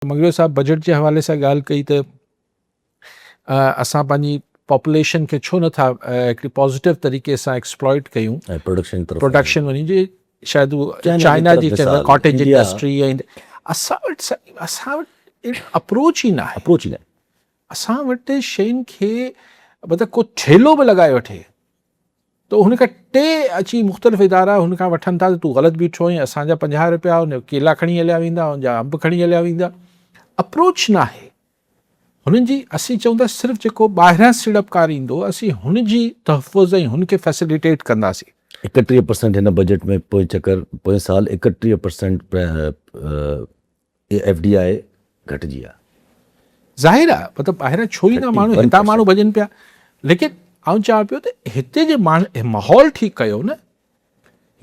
मंगलियो साहब budget के हवाले से ॻाल्हि कई तो असां पंहिंजी पॉपुलेशन के छो नथा हिकिड़ी पॉजिटिव तरीक़े से एक्सप्लॉइट कयूं प्रोडक्शन वञी जे शायदि उहो चाइना जी कॉटेज इंडस्ट्री ऐं असां वटि अप्रोच ई न आहे। असां वटि शयुनि खे मतिलबु को ठेलो बि लॻाए वठे तो हुन खां टे अची मुख़्तलिफ़ इदारा हुन खां वठनि था तूं ग़लति बीठो आहीं, असांजा 50 रुपया हुन केला खणी हलिया वेंदा, हुनजा अंब खणी हलिया वेंदा। अप्रोच न आहे हुननि जी। असीं चऊं था सिर्फ़ु जेको ॿाहिरां सीड़पकार ईंदो असीं हुनजी तहफ़ुज़ ऐं हुनखे फैसिलिटेट कंदासीं। 31% हिन बजट में पोइ साल 31% FDI घटिजी आहे। ज़ाहिर आहे मतिलबु ॿाहिरां छो ई न माण्हू हितां माण्हू भॼनि पिया, लेकिन आउं चवां पियो त हिते जे माहौल ठीकु कयो न।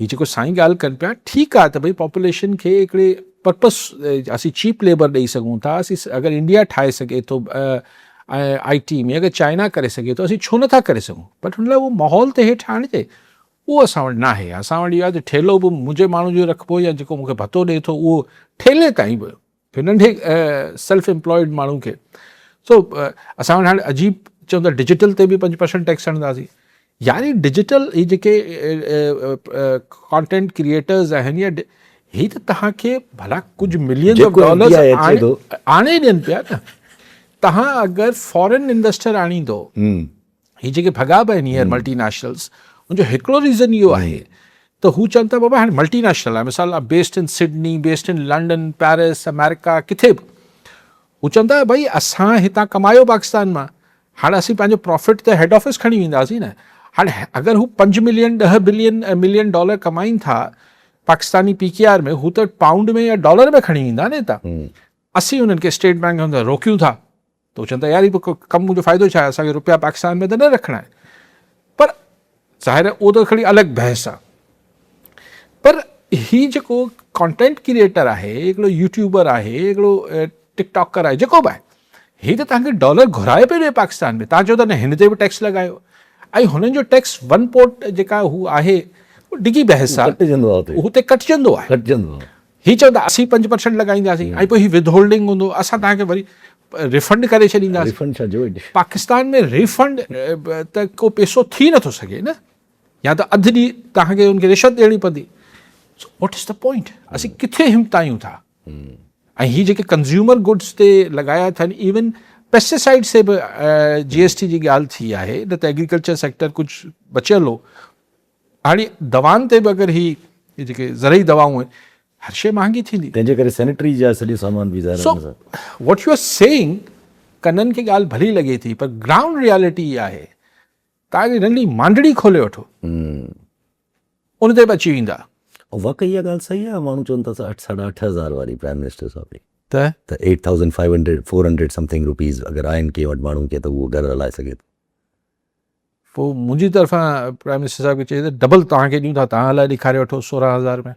हीअ जेको साईं ॻाल्हि कनि पिया ठीकु आहे त भई पॉपुलेशन खे हिकिड़े पर्पस असीं चीप लेबर ॾेई सघूं था। असीं अगरि इंडिया ठाहे सघे थो IT में, अगरि चाइना करे सघे थो, असीं छो नथा करे सघूं। बट हुन लाइ उहो माहौल त हेठि आणिजे, उहो असां वटि न आहे। असां वटि इहो आहे त ठेलो बि मुंहिंजे माण्हू जो रखिबो या जेको मूंखे भतो ॾिए थो उहो ठेले ताईं बि नंढे सेल्फ एम्प्लॉयड माण्हू खे। सो असां वटि हाणे अजीब चऊं था डिजिटल ते बि 5% टैक्स हणंदासीं। यानी डिजिटल ही जेके कॉन्टेंट क्रिएटर्स आहिनि या ही त तव्हांखे भला कुझु मिलियंस ऑफ डॉलर्स आणे ॾियनि पिया न। तव्हां अगरि फॉरेन इन्वेस्टर आणींदो, ही जेके भॻा बि आहिनि हींअर मल्टीनेशनल्स, उनजो हिकिड़ो रीज़न इहो आहे त हू चवनि था बाबा हाणे मल्टीनेशनल आहे, मिसाल आहे based in Sydney, based in London, Paris, America, किथे बि। हू चवनि था भई असां हितां कमायो पाकिस्तान मां, हाणे असीं पंहिंजो प्रॉफिट त हेड ऑफिस खणी वेंदासीं न। हाणे अगरि हू 5 मिलियन 10 मिलियन डॉलर कमाइनि था पाकिस्तानी PKR में, हू त पाउंड में या डॉलर में खणी ईंदा न हितां। असीं हुननि खे स्टेट बैंक हूंदा रोकियूं था त चवनि था यार ही कमु मुंहिंजो फ़ाइदो छा आहे, असांखे रुपया पाकिस्तान में त न रखणा आहिनि। पर ज़ाहिर आहे उहो त खणी अलॻि बहस आहे। पर ही जेको कॉन्टेंट क्रिएटर आहे, हिकिड़ो यूट्यूबर आहे, हिकिड़ो टिकटॉकर आहे, जेको बि आहे, ही त तव्हांखे डॉलर घुराए पियो ॾिए पाकिस्तान में। तव्हां चओ था न हिन ते बि टैक्स लॻायो, ऐं हुननि जो टैक्स 1 पोर्ट जेका हू आहे डिघी बहस आहे, हुते कटिजंदो आहे। ही चवंदा असीं 5% लॻाईंदासीं ऐं पोइ ही विद होल्डिंग हूंदो, असां तव्हांखे वरी रिफंड करे छॾींदासीं। पाकिस्तान में रिफंड त को पैसो थी नथो सघे न, या त अधु ॾींहुं तव्हांखे हुनखे रिश्वत ॾियणी पवंदी। So what is the point? असीं किथे हिमतायूं था? ऐं ही जेके कंज़्यूमर गुड्स ते लॻाया अथनि, इवन पेस्टिसाइड से बि GST जी ॻाल्हि थी आहे, न त एग्रीकल्चर सेक्टर कुझु बचियल हो। हाणे दवाउनि ते बि अगरि ही जेके ज़रई दवाऊं आहिनि, हर शइ महांगी थींदी, तंहिंजे करे सैनिटरी जा सॼो सामान बि so what you are saying कननि खे ॻाल्हि भली लॻे थी, पर ग्राउंड रियलिटी इहा आहे। तव्हांखे नंढी मांडड़ी खोले वठो, उन ते बि अची वेंदा। वाक़ई इहा ॻाल्हि सही आहे। माण्हू चवनि था 8,500 वारी प्राइम मिनिस्टर साहब त 8,500 समथिंग रुपीज़ अगरि आहिनि कंहिं वटि माण्हू खे त उहो घरु हलाए सघे थो। पोइ मुंहिंजी तरफ़ां प्राइम मिनिस्टर साहिब खे चई त डबल तव्हांखे ॾियूं था, तव्हां हलाए ॾेखारे वठो 16,000 में।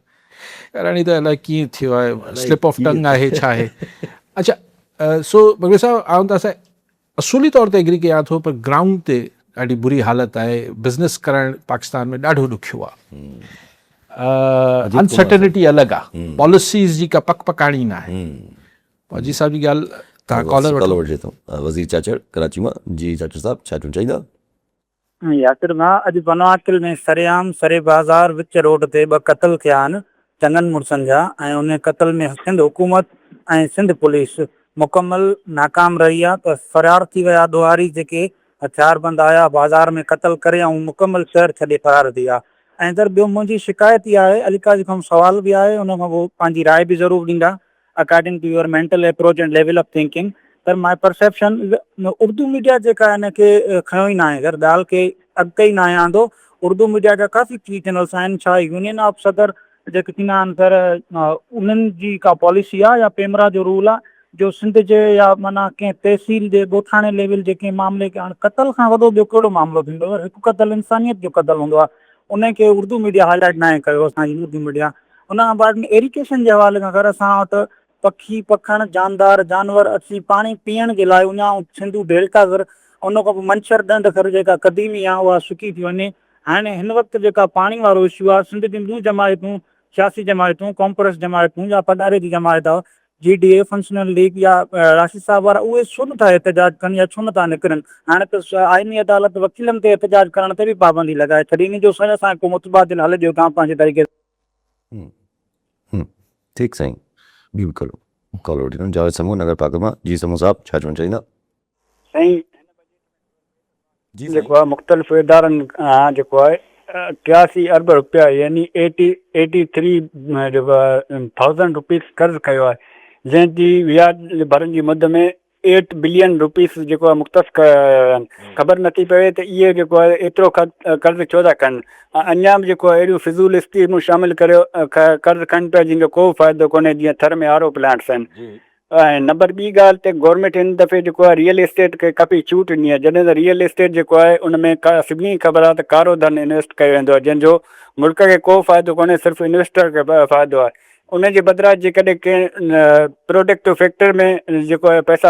हाणे त अलाए कीअं थियो आहे, स्लिप ऑफ टंग आहे छा आहे। अच्छा, सो बगड़े साहब आऊं त असां असूली तौर ते एग्री कयां थो, पर ग्राउंड ते ॾाढी बुरी हालत आहे। बिज़नेस करणु पाकिस्तान में ॾाढो ॾुखियो आहे। अनसर्टेनिटी अलॻि आहे, पॉलिसीज़ जी का पकपकाणी न आहे। अजीत साहब जी ॻाल्हि तव्हां कॉलर वठे थो। वज़ीर चाचड़ कराची मां। जी चाचड़ साहब, छा चवणु चाहींदा? यासिर मां अॼु बनवाकिल में सरेआम सरे बाज़ार विच रोड ते 2 क़त्ल थिया आहिनि चङनि मुड़ुसनि जा, ऐं उन क़त्ल में सिंध हुकूमत ऐं सिंध पुलिस मुकमल नाकाम रही आहे। त फ़रार थी विया ॾोहारी जेके हथियारबंद आया, बाज़ार में क़त्ल करे ऐं मुकमल शहर छॾे फ़रार थी विया। ऐं तर ॿियो मुंहिंजी शिकायत इहा आहे, अलीका जी खां सुवाल बि आहे, उन खां पोइ पंहिंजी राय बि ज़रूरु ॾींदा according to your mental approach and level of thinking. पर माई परसेप्शन उर्दू मीडिया जेका हिन खे खयो ई न आहे, अगरि ॻाल्हि खे अॻिते ई न आहे आंदो। उर्दू मीडिया जा काफ़ी टी चैनल्स आहिनि, छा यूनियन ऑफ सदर जेके थींदा आहिनि, पर उन्हनि जी का पॉलिसी आहे या पेमरा जो रूल आहे जो सिंध जे या माना कंहिं तहसील जे ॻोठाणे लेवल जे कंहिं मामले खे, हाणे क़त्ल खां वॾो ॿियो कहिड़ो मामिलो थींदो? हिकु क़त्ल इंसानियत जो क़त्ल हूंदो आहे, उनखे उर्दू मीडिया हाईलाइट न आहे कयो असांजी उर्दू मीडिया। उन खां बाद में एरिकेशन जे हवाले खां अगरि असां वटि पखी पखण जानदार जानवर अची पाणी पीअण जे लाइ उन सिंधू डेल्टा कर, उन खां पोइ मंछर ॾंड कर जेका क़दीमी आहे उहा सुकी थी वञे। हाणे हिन वक़्तु जेका पाणी वारो इशू आहे, सिंध जी ॿियूं जमायतूं, सियासी जमायतूं, कॉम्प्रेस जमायतूं या पधारे जी जमायत आहे, GDA फंक्शनल लीग या राशिद साहब वारा उहे छो नथा एहतजाज कनि या छो नथा निकिरनि? हाणे त आइनी अदालत वकीलनि ते एहतजाज करण ते बि पाबंदी लॻाए छॾी, इन जो साईं असांखे को मुतबादिल हल ॾियो तव्हां पंहिंजे तरीक़े। ठीकु साईं, ॿी बि करो कॉल वठी जावेद समूह नगर पार्क मां। जी समूह साहब छा चवणु चाहींदा? साईं जी जेको आहे मुख़्तलिफ़ इदारनि जेको आहे 83 अरब रुपया यानी 83,000 रुपीस कर्ज़ कयो आहे, जंहिंजी व्याज भरण जी मुद में 8 बिलियन रुपीस जेको आहे मुख़्तस कया आहिनि। ख़बर नथी पए त इहे जेको आहे एतिरो कर्ज़ु छो था कनि। अञा बि जेको आहे अहिड़ियूं फिज़ूल स्कीमूं शामिलु करे कर्ज़ु कनि पिया जंहिंजो को फ़ाइदो कोन्हे, जीअं थर में आरो प्लांट्स आहिनि। ऐं नंबर ॿी ॻाल्हि त गवर्नमेंट हिन दफ़े जेको आहे रियल एस्टेट खे काफ़ी छूट ॾिनी आहे, जॾहिं त रियल एस्टेट जेको आहे उन में सभिनी ख़बर आहे त कारो धन इन्वेस्ट कयो वेंदो आहे, जंहिंजो मुल्क खे को फ़ाइदो कोन्हे, सिर्फ़ु इन्वेस्टर खे फ़ाइदो आहे। उन जे बदिरां जेकॾहिं कंहिं प्रोडक्टिव फैक्टर में जेको आहे पैसा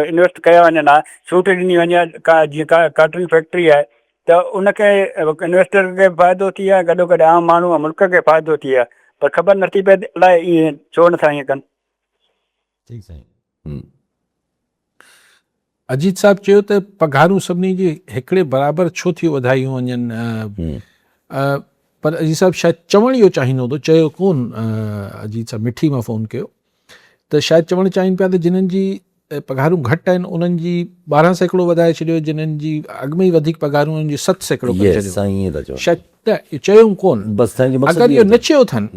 इन्वेस्ट कया वञनि हा, छूट ॾिनी वञे, जीअं कार्टन फैक्ट्री आहे त उनखे इन्वेस्टर खे फ़ाइदो थी आहे, गॾोगॾु आम माण्हू मुल्क खे फ़ाइदो थी आहे, पर ख़बर नथी पए अलाए इहे छो नथा ईअं कनि। ठीकु साईं। अजीत साहब चयो त पघारूं सभिनी जी हिकिड़े बराबरि छो थी वधायूं वञनि, पर अजीत साहब शायदि चवणु इहो चाहींदो हुओ, चयो कोन अजीत साहब मिठी मां फ़ोन कयो त शायदि चवणु चाहिनि पिया त जिन्हनि जी पघारूं घटि आहिनि उन्हनि जी 12 सैकड़ो वधाए छॾियो, जिन्हनि जी अॻु में ई वधीक पघारूं उन्हनि जी 7 सैकड़ो करे छॾियो। शायदि त चयूं कोन, अगरि इहो न चयो अथनि,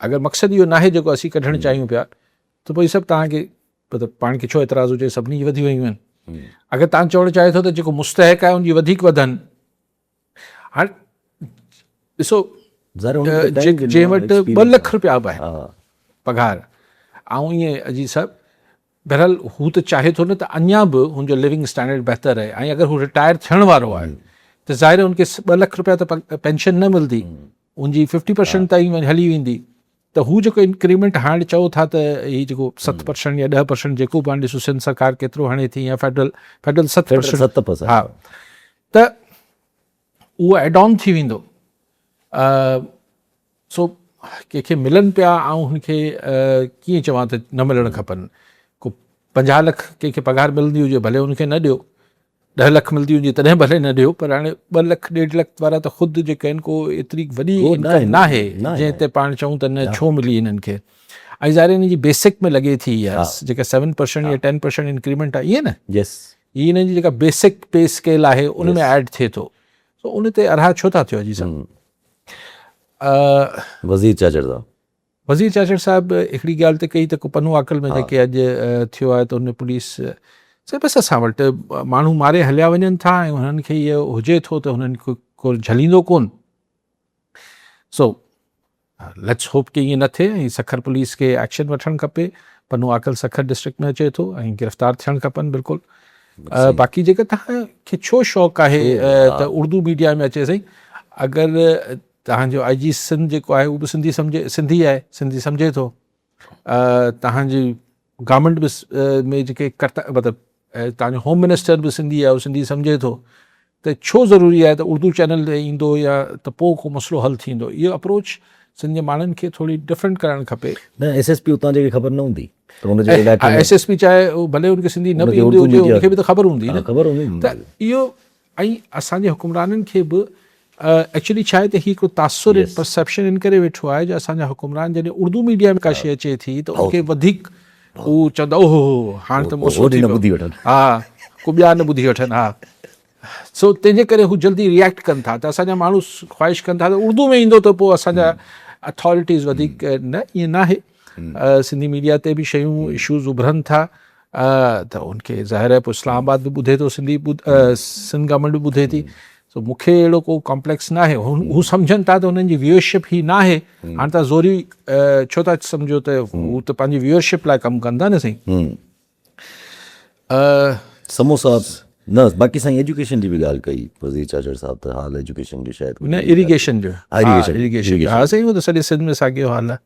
अगरि मक़सदु इहो नाहे जेको असीं कढणु चाहियूं पिया, त पोइ सभु तव्हांखे मतिलबु पाण खे छो एतिराज़ु हुजे, सभिनी जी वधी वियूं आहिनि। अगरि तव्हां चवणु चाहे थो त जेको मुस्तहिक आहे उनजी वधीक वधनि, हाणे ॾिसो जंहिं वटि 2 लख रुपया बि आहे पघार, ऐं ईअं अजीत साहब बहरहाल हू त चाहे थो न त अञा बि हुनजो लिविंग स्टैंडर्ड बहितर आहे, ऐं अगरि हू रिटायर थियण वारो आहे त ज़ाहिर उनखे 2 लख रुपया त पेंशन न मिलंदी, उनजी 50% ताईं हली वेंदी। त हू जेको इंक्रीमेंट हाणे चओ था त हीअ जेको 7% या 10% जेको बि हाणे ॾिसो सिंध सरकार केतिरो हाणे थी, या फेडरल 7%, हा, त उहो एड ऑन थी वेंदो। सो कंहिंखे मिलनि पिया ऐं हुनखे कीअं चवां त न मिलणु खपनि। को 50 लख कंहिंखे पघार मिलंदी हुजे भले हुनखे न ॾियो, 10 लख मिलंदी हुजे तॾहिं भले न ॾियो, पर हाणे 2 लख 1.5 लख वारा त ख़ुदि जेके आहिनि को एतिरी वॾी इनकम न आहे जंहिं ते पाण चऊं त न छो मिली हिननि खे। ऐं ज़ाहिर हिन जी बेसिक में लॻे थी इहा जेका 7% या 10% इंक्रीमेंट आहे, इहे न हीअ हिन जी जेका बेसिक पे स्केल आहे उन में ऐड थिए थो, सो उन ते अरहा छो था थियो? जी साहब वज़ीर चाचड़ साहब हिकिड़ी ॻाल्हि त कई त को पन्नू आकल में जेके अॼु थियो आहे त उन पुलिस से बसि असां वटि माण्हू मारे हलिया वञनि था ऐं हुननि खे इहो हुजे थो त हुननि को झलींदो कोन। सो लेट्स होप कि ईअं न थिए, ऐं सखर पुलिस खे एक्शन वठणु खपे। पन्नू आकल सखर डिस्ट्रिक्ट में अचे थो ऐं गिरफ़्तार थियणु खपनि बिल्कुलु। बाक़ी जेका तव्हांखे छो शौक़ु आहे त उर्दू मीडिया में अचे, सही अगरि तव्हांजो IG सिंध जेको आहे उहो बि सिंधी आहे, सिंधी सम्झे थो, तव्हांजी गवर्नमेंट बि में जेके मतिलबु तव्हांजो होम मिनिस्टर बि सिंधी आहे, उहो सिंधी सम्झे थो, त छो ज़रूरी आहे त उर्दू चैनल ते ईंदो या त पोइ को मसइलो हल थींदो? इहो अप्रोच सिंध जे माण्हुनि खे थोरी डिफरेंट करणु खपे। न SSP उतां जेके ख़बर न हूंदी SSP चाहे भले हुनखे सिंधी न बि ईंदी हुजे, हुनखे बि त ख़बर हूंदी न, त इहो ऐं असांजे हुकुमराननि खे बि एक्चुअली छा आहे त हीअ हिकिड़ो तासुर परसेप्शन इन करे वेठो आहे जो असांजा हुकुमरान जॾहिं उर्दू मीडिया में का शइ अचे थी त उनखे वधीक हू चवंदा ओहो हाणे त हा को ॿिया न ॿुधी वठनि, हा। सो तंहिंजे करे हू जल्दी रिएक्ट कनि था, त असांजा माण्हू ख़्वाहिश कनि था त उर्दू में ईंदो त पोइ असांजा अथॉरिटीज़ वधीक न, ईअं न आहे। सिंधी मीडिया ते बि शयूं इशूज़ उभरनि था, त उनखे ज़ाहिर आहे पोइ इस्लामाबाद बि ॿुधे थो, सिंध गवर्नमेंट बि ॿुधे थी। सो मूंखे अहिड़ो को कॉम्प्लेक्स न आहे। हू सम्झनि था त हुननि जी व्यूअरशिप ही न आहे, हाणे तव्हां ज़ोरी छो था सम्झो त हू त पंहिंजी व्यूअरशिप लाइ कमु कंदा न साईं। समूह साहब न, बाक़ी साईं एजुकेशन जी बि ॻाल्हि कई वज़ीर चाचड़ साहब, त हाल एजुकेशन जो शायदि न इरीगेशन जो, हा साईं, उहो त सॼे सिंध में साॻियो हाल आहे।